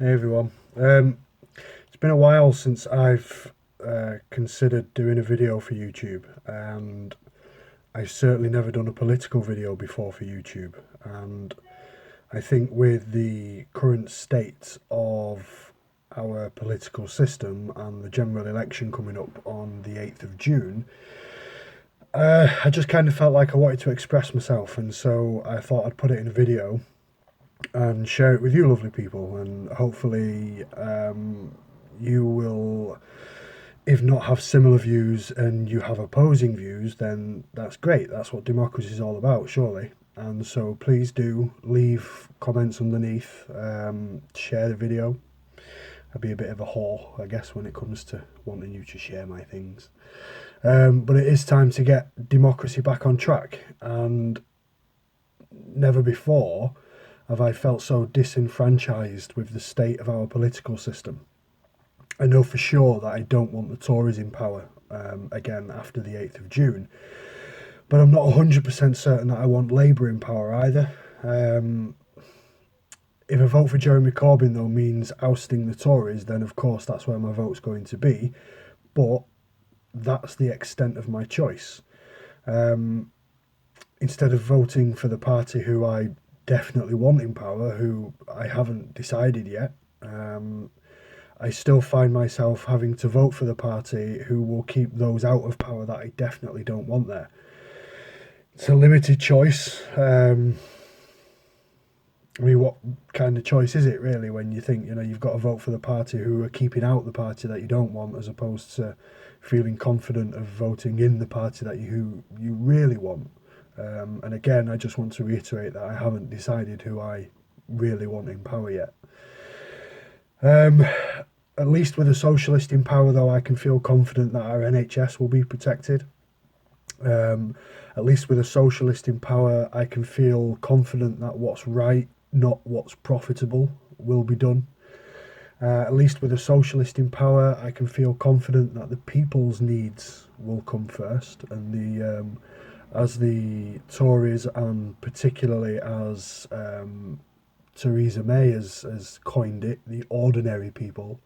Hey everyone. It's been a while since I've considered doing a video for YouTube, and I've certainly never done a political video before for YouTube. And I think with the current state of our political system and the general election coming up on the 8th of June, I just kind of felt like I wanted to express myself, and so I thought I'd put it in a video and share it with you lovely people, and hopefully you will, if not have similar views and you have opposing views, then that's great. That's what democracy is all about, surely. And so please do leave comments underneath, share the video. I'd be a bit of a whore, I guess, when it comes to wanting you to share my things. But it is time to get democracy back on track, and never before have I felt so disenfranchised with the state of our political system. I know for sure that I don't want the Tories in power again after the 8th of June, but I'm not 100% certain that I want Labour in power either. If a vote for Jeremy Corbyn, though, means ousting the Tories, then of course that's where my vote's going to be, but that's the extent of my choice. Instead of voting for the party who I definitely want in power, who I haven't decided yet, I still find myself having to vote for the party who will keep those out of power that I definitely don't want there. It's a limited choice. I mean, what kind of choice is it really when you think, you've got to vote for the party who are keeping out the party that you don't want, as opposed to feeling confident of voting in the party that you really want? And again, I just want to reiterate that I haven't decided who I really want in power yet. At least with a socialist in power, though, I can feel confident that our NHS will be protected. At least with a socialist in power, I can feel confident that what's right, not what's profitable, will be done. At least with a socialist in power, I can feel confident that the people's needs will come first, and as the Tories, and particularly as Theresa May has coined it, the ordinary people.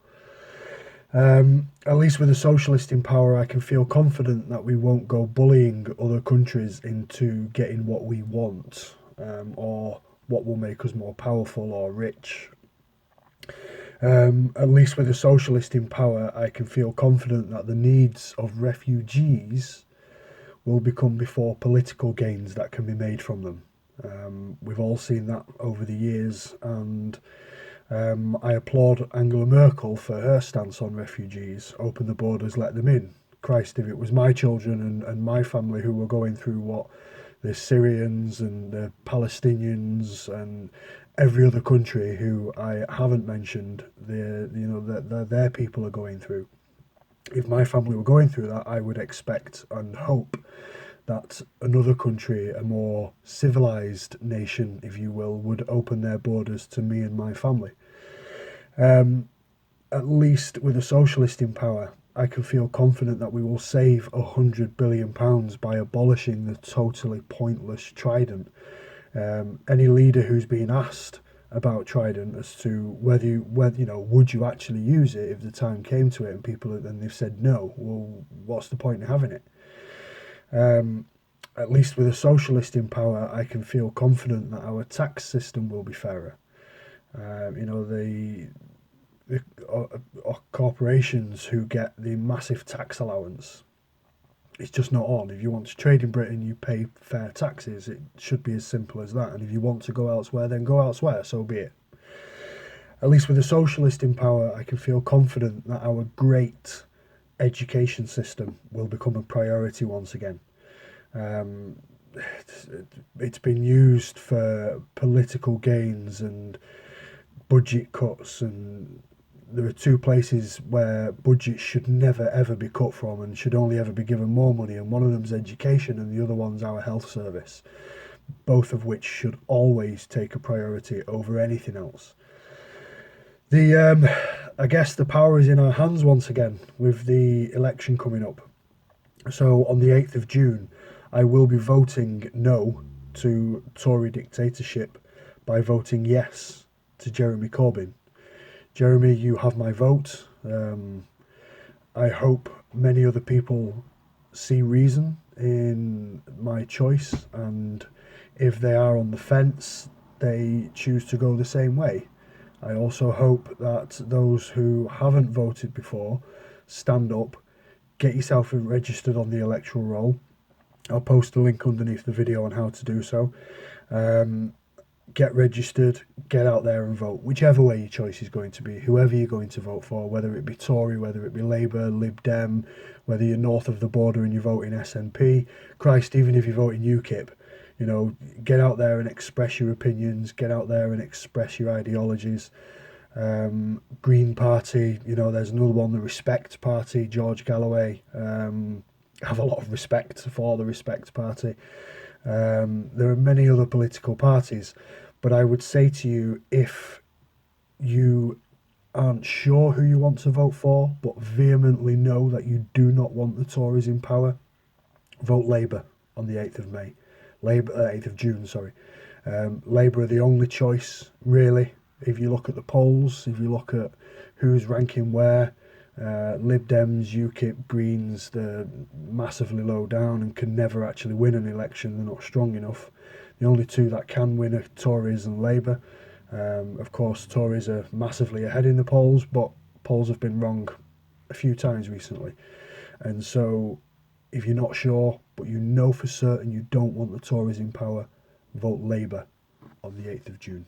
At least with a socialist in power, I can feel confident that we won't go bullying other countries into getting what we want, or what will make us more powerful or rich. At least with a socialist in power, I can feel confident that the needs of refugees will become before political gains that can be made from them. We've all seen that over the years, and I applaud Angela Merkel for her stance on refugees. Open the borders, let them in. Christ, if it was my children and my family who were going through what the Syrians and the Palestinians and every other country who I haven't mentioned, their people are going through. If my family were going through that, I would expect and hope that another country, a more civilized nation, if you will, would open their borders to me and my family. At least with a socialist in power, I can feel confident that we will save £100 billion by abolishing the totally pointless Trident. Any leader who's been asked about Trident as to whether would you actually use it if the time came to it, and they've said no, well, what's the point in having it? At least with a socialist in power, I can feel confident that our tax system will be fairer. The corporations who get the massive tax allowance, it's just not on. If you want to trade in Britain, you pay fair taxes. It should be as simple as that. And if you want to go elsewhere, then go elsewhere, so be it. At least with a socialist in power, I can feel confident that our great education system will become a priority once again. It's been used for political gains and budget cuts, and there are two places where budgets should never ever be cut from and should only ever be given more money, and one of them's education and the other one's our health service, both of which should always take a priority over anything else. I guess the power is in our hands once again with the election coming up. So on the 8th of June, I will be voting no to Tory dictatorship by voting yes to Jeremy Corbyn. Jeremy, you have my vote. I hope many other people see reason in my choice, and if they are on the fence, they choose to go the same way. I also hope that those who haven't voted before stand up, get yourself registered on the electoral roll. I'll post a link underneath the video on how to do so. Um, get registered, get out there and vote, whichever way your choice is going to be, whoever you're going to vote for, whether it be Tory, whether it be Labour, Lib Dem, whether you're north of the border and you're voting SNP, Christ, even if you're voting UKIP, you know, get out there and express your opinions, get out there and express your ideologies. Green Party, you know, there's another one, the Respect Party, George Galloway. I have a lot of respect for the Respect Party. There are many other political parties, but I would say to you, if you aren't sure who you want to vote for, but vehemently know that you do not want the Tories in power, vote Labour on the 8th of May. 8th of June, sorry. Labour are the only choice, really. If you look at the polls, if you look at who's ranking where, Lib Dems, UKIP, Greens, they're massively low down and can never actually win an election. They're not strong enough. The only two that can win are Tories and Labour. Of course, Tories are massively ahead in the polls, but polls have been wrong a few times recently. And so, if you're not sure, but you know for certain you don't want the Tories in power, vote Labour on the 8th of June.